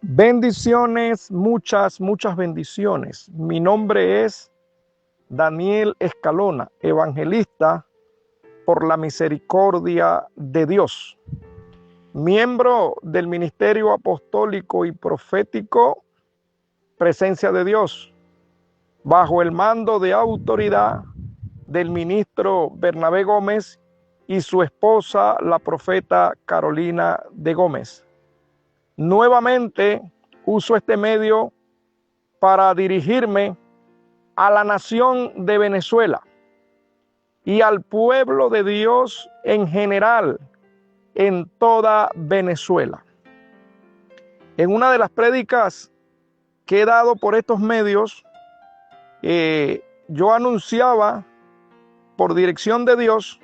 Bendiciones, muchas bendiciones. Mi nombre es Daniel Escalona, evangelista por la misericordia de Dios, miembro del Ministerio Apostólico y Profético Presencia de Dios, bajo el mando de autoridad del ministro Bernabé Gómez y su esposa, la profeta Carolina de Gómez. Nuevamente uso este medio para dirigirme a la nación de Venezuela y al pueblo de Dios en general en toda Venezuela. En una de las prédicas que he dado por estos medios, yo anunciaba por dirección de Dios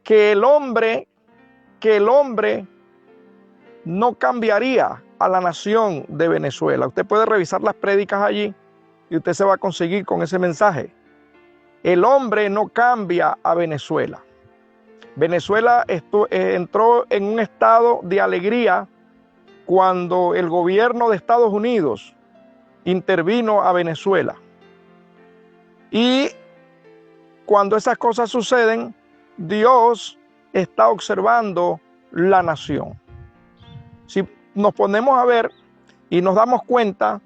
que el hombre no cambiaría a la nación de Venezuela. Usted puede revisar las prédicas allí y usted se va a conseguir con ese mensaje. El hombre no cambia a Venezuela. Venezuela entró en un estado de alegría cuando el gobierno de Estados Unidos intervino a Venezuela. Y cuando esas cosas suceden, Dios está observando la nación. Si nos ponemos a ver y nos damos cuenta,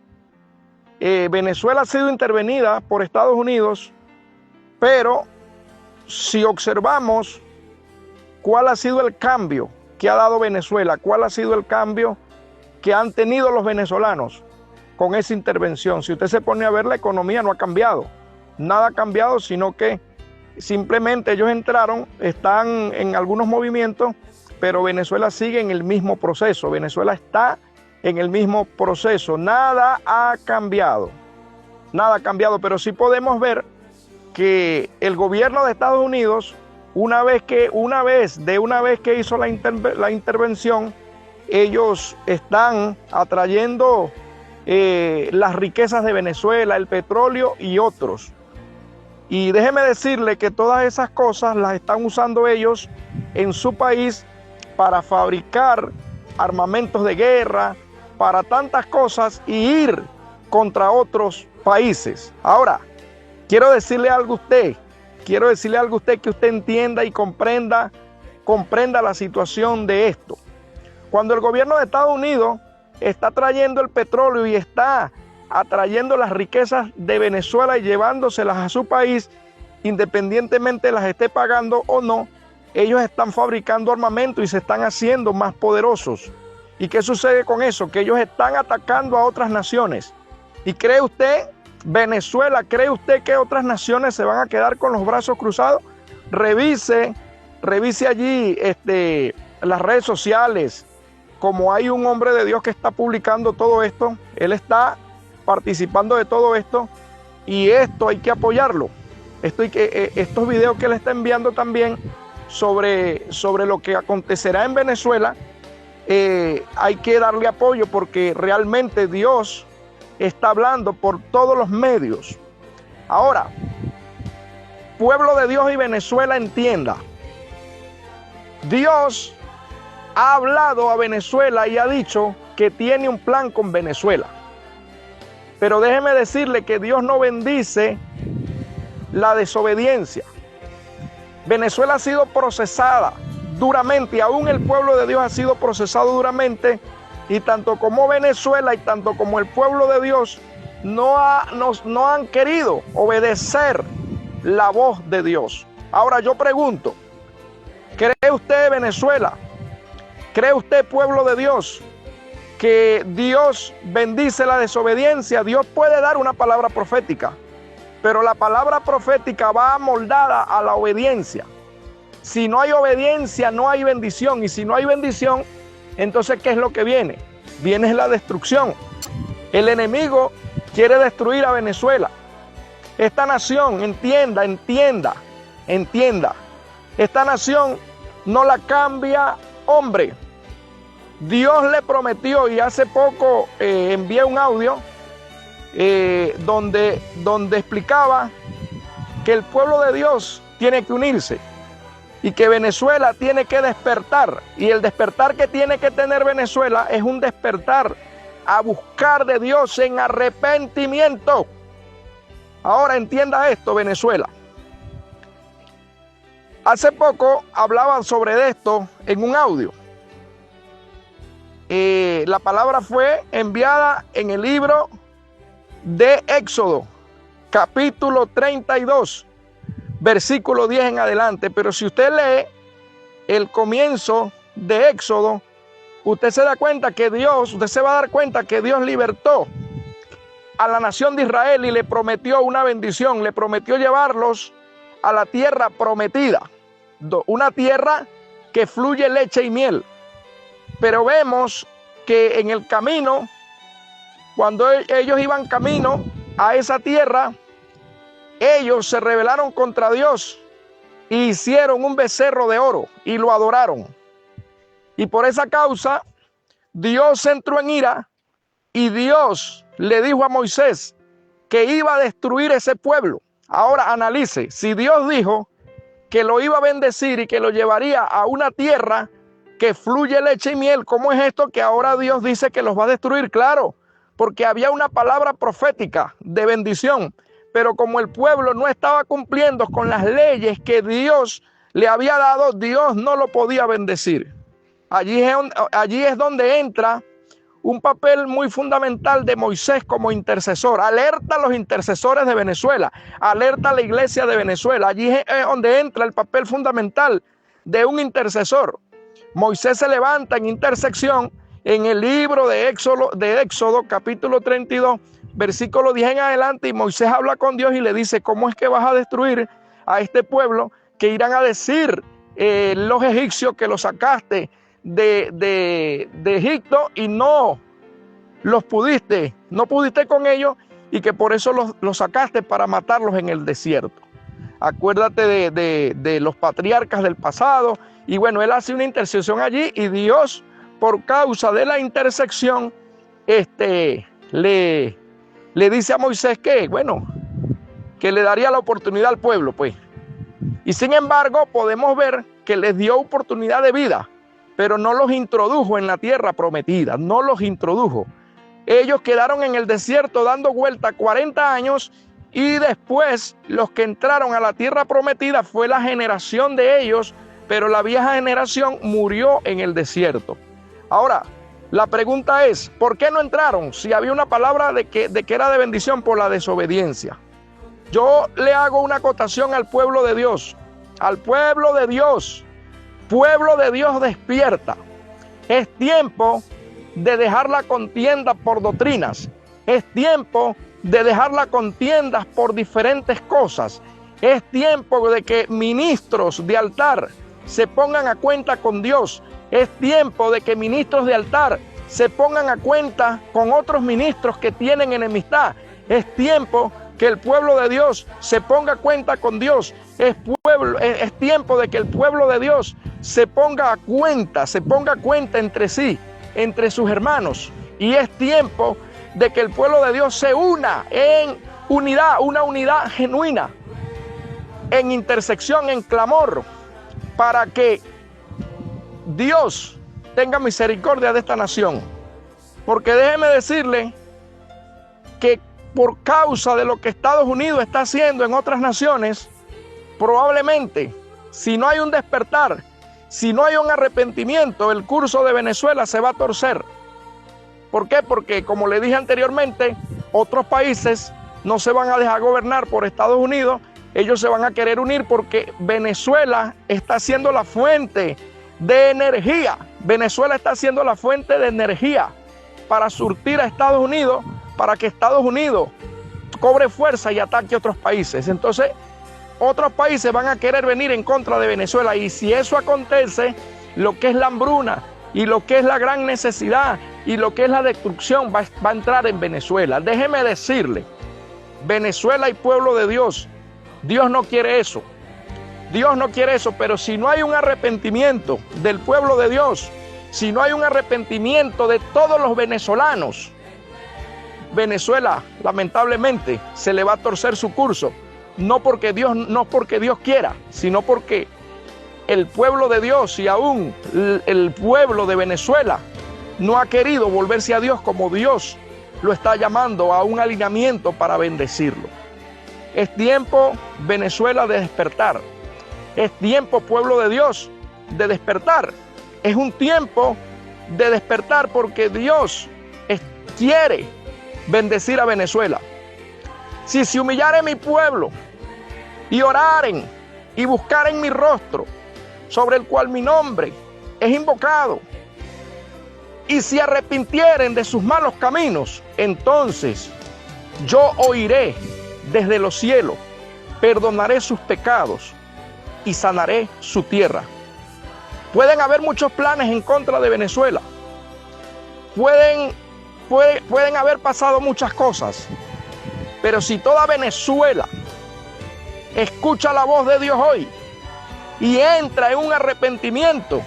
Venezuela ha sido intervenida por Estados Unidos, pero si observamos cuál ha sido el cambio que ha dado Venezuela, cuál ha sido el cambio que han tenido los venezolanos con esa intervención. Si usted se pone a ver, la economía no ha cambiado, nada ha cambiado, sino que simplemente ellos entraron, están en algunos movimientos, pero Venezuela sigue en el mismo proceso. Venezuela está en el mismo proceso. Nada ha cambiado. Nada ha cambiado, pero sí podemos ver que el gobierno de Estados Unidos, una vez que hizo la intervención, ellos están atrayendo las riquezas de Venezuela, el petróleo y otros. Y déjeme decirle que todas esas cosas las están usando ellos en su país para fabricar armamentos de guerra, para tantas cosas y ir contra otros países. Ahora, quiero decirle algo a usted que usted entienda y comprenda la situación de esto. Cuando el gobierno de Estados Unidos está trayendo el petróleo y está atrayendo las riquezas de Venezuela y llevándoselas a su país, independientemente las esté pagando o no, ellos están fabricando armamento y se están haciendo más poderosos. ¿Y qué sucede con eso? Que ellos están atacando a otras naciones. ¿Y cree usted, Venezuela, cree usted que otras naciones se van a quedar con los brazos cruzados? Revise allí las redes sociales. Como hay un hombre de Dios que está publicando todo esto, él está participando de todo esto y esto hay que apoyarlo. Estos videos que él está enviando también sobre lo que acontecerá en Venezuela, hay que darle apoyo porque realmente Dios está hablando por todos los medios. Ahora, pueblo de Dios y Venezuela, entienda, Dios ha hablado a Venezuela y ha dicho que tiene un plan con Venezuela. Pero déjeme decirle que Dios no bendice la desobediencia. Venezuela ha sido procesada duramente, aún el pueblo de Dios ha sido procesado duramente, y tanto como Venezuela y tanto como el pueblo de Dios no han querido obedecer la voz de Dios. Ahora yo pregunto, ¿cree usted, Venezuela, cree usted, pueblo de Dios, que Dios bendice la desobediencia? Dios puede dar una palabra profética, pero la palabra profética va amoldada a la obediencia. Si no hay obediencia, no hay bendición. Y si no hay bendición, entonces, ¿qué es lo que viene? Viene la destrucción. El enemigo quiere destruir a Venezuela. Esta nación, entienda. Esta nación no la cambia hombre. Dios le prometió, y hace poco envié un audio donde explicaba que el pueblo de Dios tiene que unirse y que Venezuela tiene que despertar, y el despertar que tiene que tener Venezuela es un despertar a buscar de Dios en arrepentimiento. Ahora entienda esto, Venezuela. Hace poco hablaban sobre esto en un audio. La palabra fue enviada en el libro de Éxodo, capítulo 32, versículo 10 en adelante. Pero si usted lee el comienzo de Éxodo, usted se da cuenta que usted se va a dar cuenta que Dios libertó a la nación de Israel y le prometió una bendición, le prometió llevarlos a la tierra prometida, una tierra que fluye leche y miel. Pero vemos que en el camino, cuando ellos iban camino a esa tierra, ellos se rebelaron contra Dios e hicieron un becerro de oro y lo adoraron. Y por esa causa, Dios entró en ira y Dios le dijo a Moisés que iba a destruir ese pueblo. Ahora analice, si Dios dijo que lo iba a bendecir y que lo llevaría a una tierra que fluye leche y miel, ¿cómo es esto que ahora Dios dice que los va a destruir? Claro, porque había una palabra profética de bendición, pero como el pueblo no estaba cumpliendo con las leyes que Dios le había dado, Dios no lo podía bendecir. Allí es donde entra un papel muy fundamental de Moisés como intercesor. Alerta a los intercesores de Venezuela, alerta a la iglesia de Venezuela. Allí es donde entra el papel fundamental de un intercesor. Moisés se levanta en intersección en el libro de Éxodo, capítulo 32, versículo 10 en adelante, y Moisés habla con Dios y le dice: ¿cómo es que vas a destruir a este pueblo? Que irán a decir los egipcios que los sacaste de Egipto y no pudiste con ellos, y que por eso los sacaste para matarlos en el desierto. Acuérdate de los patriarcas del pasado. Y bueno, él hace una intercesión allí y Dios, por causa de la intersección, le dice a Moisés que le daría la oportunidad al pueblo, pues. Y sin embargo, podemos ver que les dio oportunidad de vida, pero no los introdujo en la tierra prometida, no los introdujo. Ellos quedaron en el desierto dando vuelta 40 años y después los que entraron a la tierra prometida fue la generación de ellos, pero la vieja generación murió en el desierto. Ahora, la pregunta es, ¿por qué no entraron? Si había una palabra de que era de bendición. Por la desobediencia. Yo le hago una acotación al pueblo de Dios. Al pueblo de Dios. Pueblo de Dios, despierta. Es tiempo de dejar la contienda por doctrinas. Es tiempo de dejar la contienda por diferentes cosas. Es tiempo de que ministros de altar se pongan a cuenta con Dios. Es tiempo de que ministros de altar se pongan a cuenta con otros ministros que tienen enemistad. Es tiempo que el pueblo de Dios se ponga a cuenta con Dios. Es tiempo de que el pueblo de Dios se ponga a cuenta entre sí, entre sus hermanos. Y es tiempo de que el pueblo de Dios se una en unidad, una unidad genuina, en intersección, en clamor, para que Dios tenga misericordia de esta nación. Porque déjeme decirle que por causa de lo que Estados Unidos está haciendo en otras naciones, probablemente, si no hay un despertar, si no hay un arrepentimiento, el curso de Venezuela se va a torcer. ¿Por qué? Porque, como le dije anteriormente, otros países no se van a dejar gobernar por Estados Unidos. Ellos se van a querer unir porque Venezuela está siendo la fuente de energía. Venezuela está siendo la fuente de energía para surtir a Estados Unidos, para que Estados Unidos cobre fuerza y ataque a otros países. Entonces, otros países van a querer venir en contra de Venezuela. Y si eso acontece, lo que es la hambruna y lo que es la gran necesidad y lo que es la destrucción va a entrar en Venezuela. Déjeme decirle, Venezuela y pueblo de Dios, Dios no quiere eso. Dios no quiere eso, pero si no hay un arrepentimiento del pueblo de Dios, si no hay un arrepentimiento de todos los venezolanos, Venezuela lamentablemente se le va a torcer su curso, no porque Dios quiera, sino porque el pueblo de Dios y aún el pueblo de Venezuela no ha querido volverse a Dios como Dios lo está llamando a un alineamiento para bendecirlo. Es tiempo, Venezuela, de despertar. Es tiempo, pueblo de Dios, de despertar. Es un tiempo de despertar porque Dios quiere bendecir a Venezuela. Si se humillare mi pueblo y oraren y buscaren mi rostro, sobre el cual mi nombre es invocado, y se arrepintieren de sus malos caminos, entonces yo oiré desde los cielos, perdonaré sus pecados y sanaré su tierra. Pueden haber muchos planes en contra de Venezuela. Pueden haber pasado muchas cosas. Pero si toda Venezuela escucha la voz de Dios hoy y entra en un arrepentimiento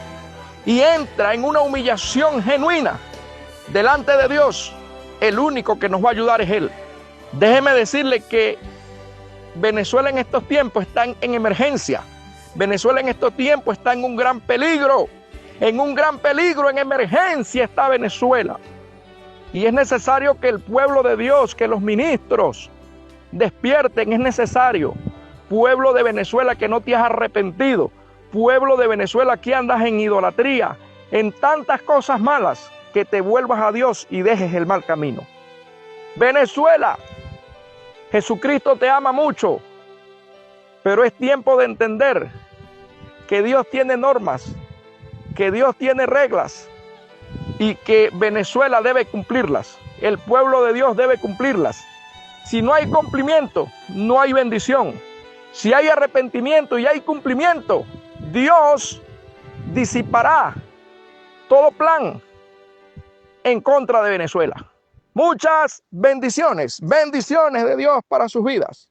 y entra en una humillación genuina delante de Dios, el único que nos va a ayudar es Él. Déjeme decirle que Venezuela en estos tiempos está en emergencia. Venezuela en estos tiempos está en un gran peligro. En un gran peligro, en emergencia está Venezuela. Y es necesario que el pueblo de Dios, que los ministros despierten, es necesario. Pueblo de Venezuela que no te has arrepentido. Pueblo de Venezuela que andas en idolatría, en tantas cosas malas, que te vuelvas a Dios y dejes el mal camino. Venezuela, Jesucristo te ama mucho, pero es tiempo de entender que Dios tiene normas, que Dios tiene reglas y que Venezuela debe cumplirlas. El pueblo de Dios debe cumplirlas. Si no hay cumplimiento, no hay bendición. Si hay arrepentimiento y hay cumplimiento, Dios disipará todo plan en contra de Venezuela. Muchas bendiciones, bendiciones de Dios para sus vidas.